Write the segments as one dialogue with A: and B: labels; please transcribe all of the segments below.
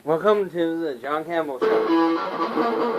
A: Welcome to the John Campbell Show.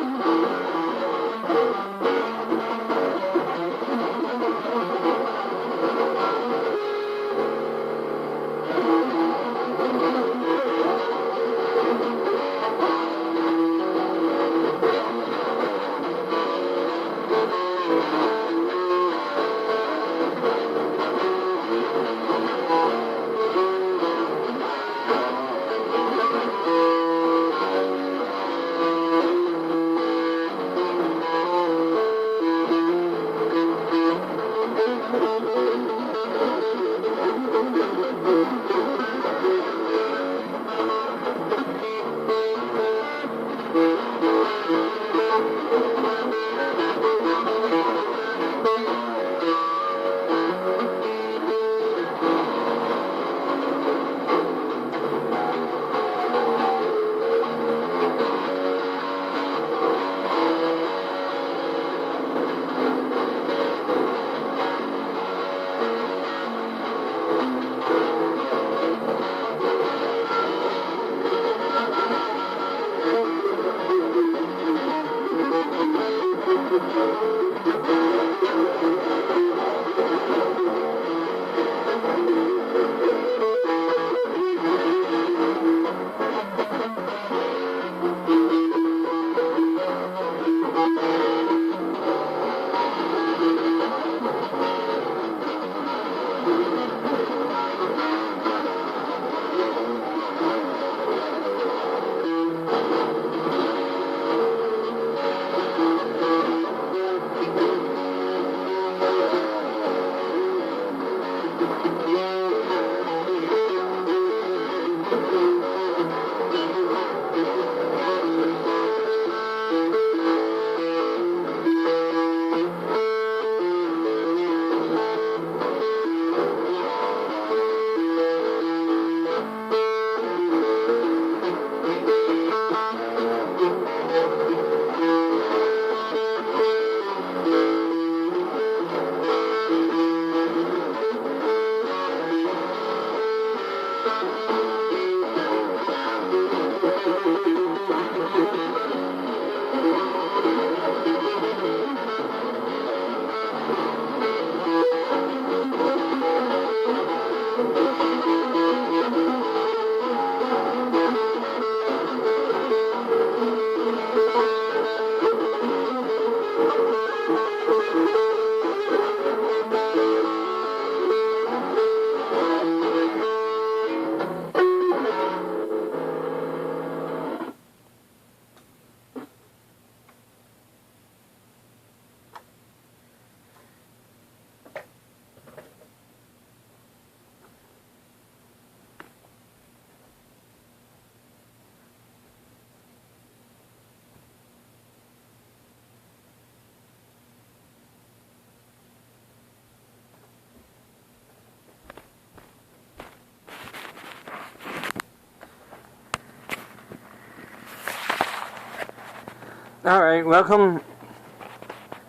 A: Alright, welcome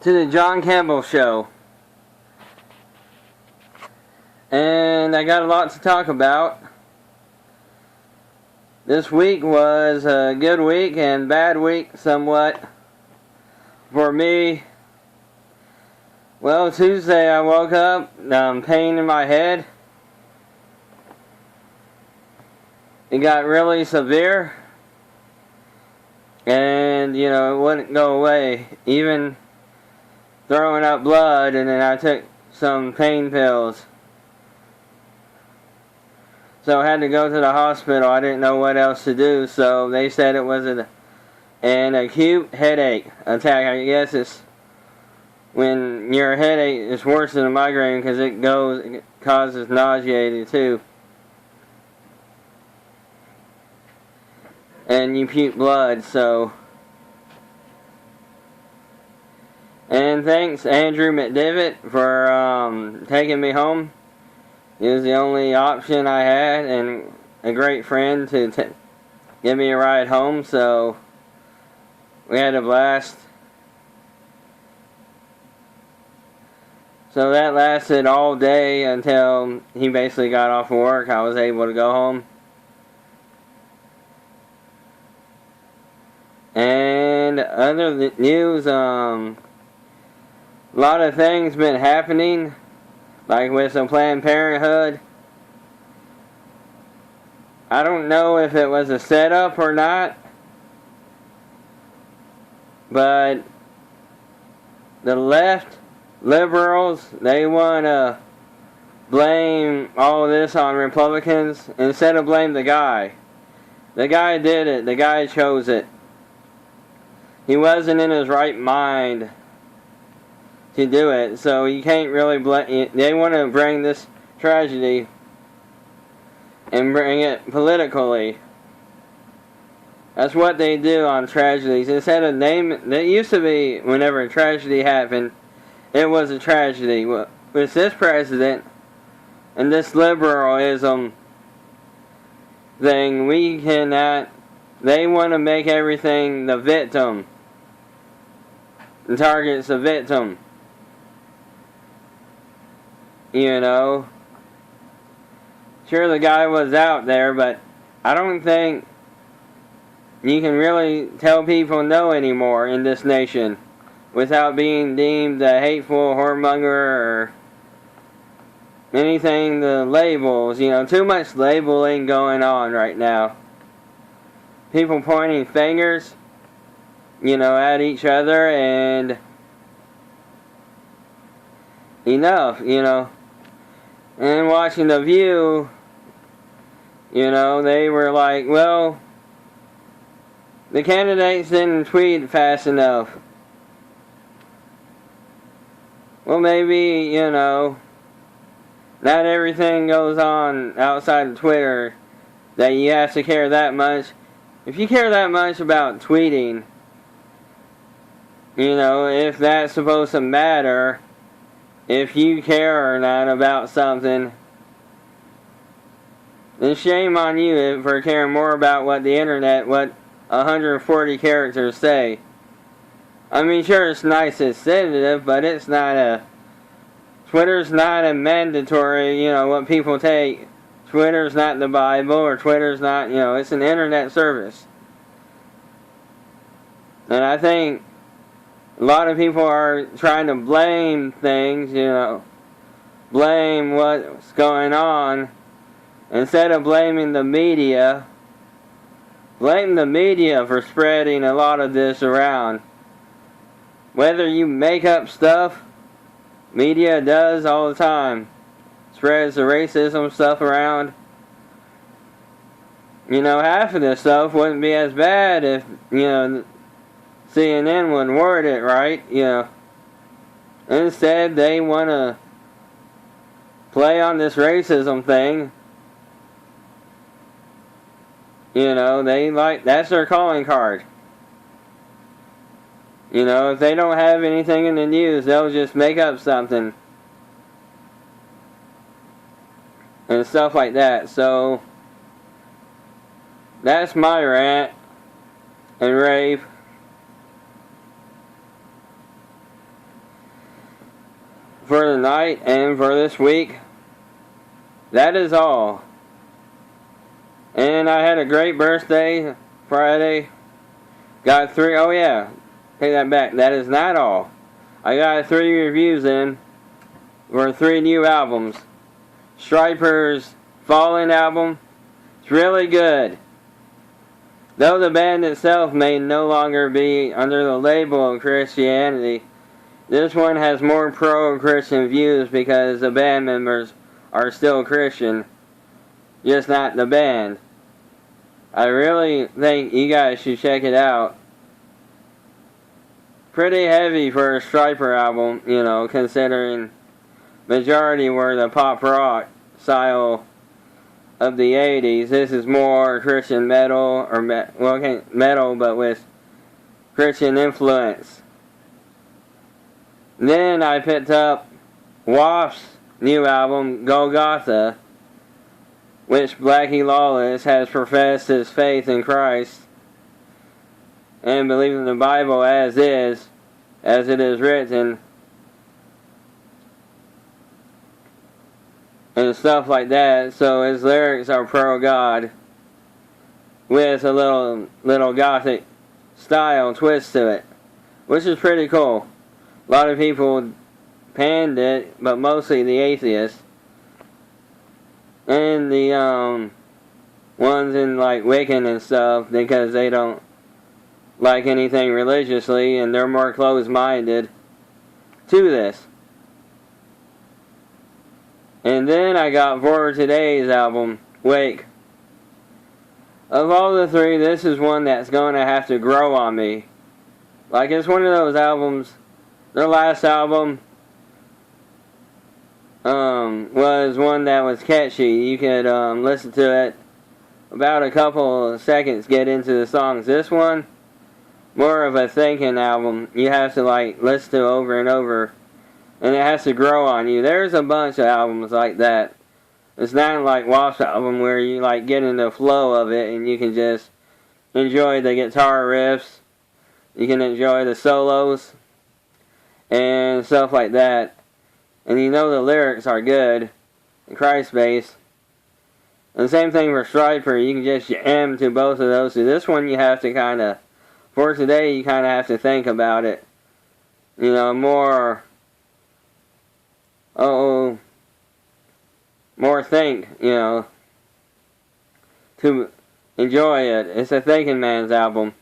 A: to the John Campbell Show. And I got a lot to talk about. This week was a good week and bad week somewhat for me. Well, Tuesday I woke up, pain in my head. It got really severe. And, it wouldn't go away. Even throwing up blood, and then I took some pain pills. So I had to go to the hospital. I didn't know what else to do, so they said it was an acute headache attack. I guess it's when your headache is worse than a migraine because it causes nausea too. And you puke blood, so. And thanks Andrew McDivitt for taking me home. He was the only option I had, and a great friend to give me a ride home, so we had a blast. So that lasted all day until he basically got off of work. I was able to go home. And other news, a lot of things been happening, like with some Planned Parenthood. I don't know if it was a setup or not, but the left, liberals, they want to blame all of this on Republicans instead of blame the guy. The guy did it. The guy chose it. He wasn't in his right mind to do it, so you can't really blame. They want to bring this tragedy and bring it politically. That's what they do on tragedies. Instead of naming, it used to be whenever a tragedy happened, it was a tragedy. With this president and this liberalism thing, we cannot. They want to make everything the victim. The target's the victim. You know. Sure, the guy was out there, but I don't think you can really tell people no anymore in this nation without being deemed a hateful whoremonger or anything. The labels, too much labeling going on right now. People pointing fingers, at each other, and enough, And watching The View, they were like, well, the candidates didn't tweet fast enough. Well, maybe, not everything goes on outside of Twitter that you have to care that much. If you care that much about tweeting, if that's supposed to matter, if you care or not about something, then shame on you for caring more about what the internet, what 140 characters say. I mean, sure, it's nice, it's sensitive, but it's not Twitter's not a mandatory, what people take. Twitter's not the Bible, or Twitter's not, it's an internet service. And I think a lot of people are trying to blame things, blame what's going on, instead of blaming the media. Blame the media for spreading a lot of this around. Whether you make up stuff, media does all the time. Spreads the racism stuff around. Half of this stuff wouldn't be as bad if, CNN would word it right, Instead, they want to play on this racism thing. That's their calling card. If they don't have anything in the news, they'll just make up something. And stuff like that. So, that's my rant and rave. For the night and for this week. That is all. And I had a great birthday Friday. Got 3, oh yeah, take that back. That is not all. I got 3 reviews in for 3 new albums. Striper's Fallen album. It's really good. Though the band itself may no longer be under the label of Christianity, this one has more pro-Christian views because the band members are still Christian, just not the band. I really think you guys should check it out. Pretty heavy for a Striper album, considering majority were the pop rock style of the 80s. This is more Christian metal, or metal, but with Christian influence. Then I picked up Waft's new album, Golgotha, which Blackie Lawless has professed his faith in Christ and believes in the Bible as it is written, and stuff like that. So his lyrics are pro-God with a little gothic style twist to it, which is pretty cool. A lot of people panned it, but mostly the atheists. And the ones in like Wiccan and stuff, because they don't like anything religiously and they're more closed-minded to this. And then I got for today's album, Wake. Of all the three, this is one that's going to have to grow on me. Like, it's one of those albums, their last album was one that was catchy. You could listen to it about a couple of seconds, get into the songs. This one, more of a thinking album. You have to like listen to over and over, and it has to grow on you. There's a bunch of albums like that. It's not like Wasp's album where you like get in the flow of it and you can just enjoy the guitar riffs. You can enjoy the solos and stuff like that. And you know the lyrics are good and Christ-based. And the same thing for Striper. You can just jam to both of those. So this one you have to kind of, for today, you kind of have to think about it. You know, more think, you know, to enjoy it. It's a thinking man's album.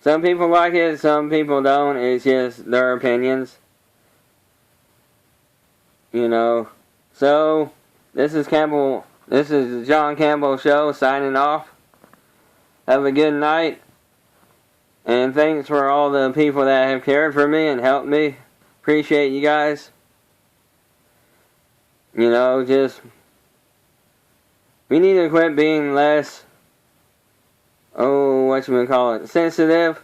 A: Some people like it, some people don't. It's just their opinions. You know. So, this is Campbell. This is the John Campbell Show signing off. Have a good night. And thanks for all the people that have cared for me and helped me. Appreciate you guys. You know, just, we need to quit being less, sensitive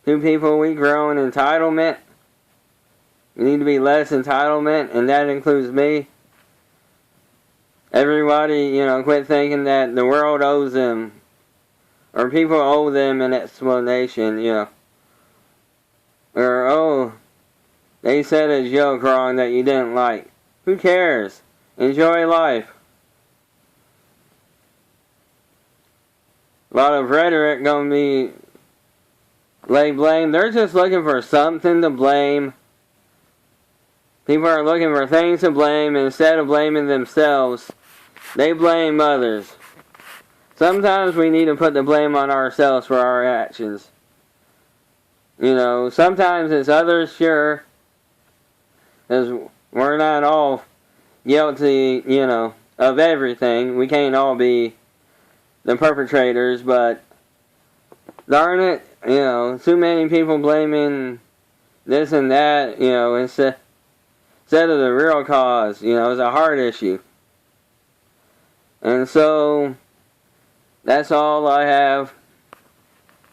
A: to people. We grow in entitlement. We need to be less entitlement, and that includes me. Everybody, you know, quit thinking that the world owes them, or people owe them an explanation, you know. Or, they said a joke wrong that you didn't like. Who cares? Enjoy life. A lot of rhetoric gonna be lay blame. They're just looking for something to blame. People are looking for things to blame, and instead of blaming themselves, they blame others. Sometimes we need to put the blame on ourselves for our actions. You know, sometimes it's others, sure. Because we're not all guilty, you know, of everything. We can't all be the perpetrators, but darn it, you know, too many people blaming this and that, you know, instead of the real cause, you know, it's a heart issue. And so, that's all I have.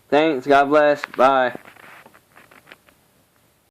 A: Thanks, God bless, bye.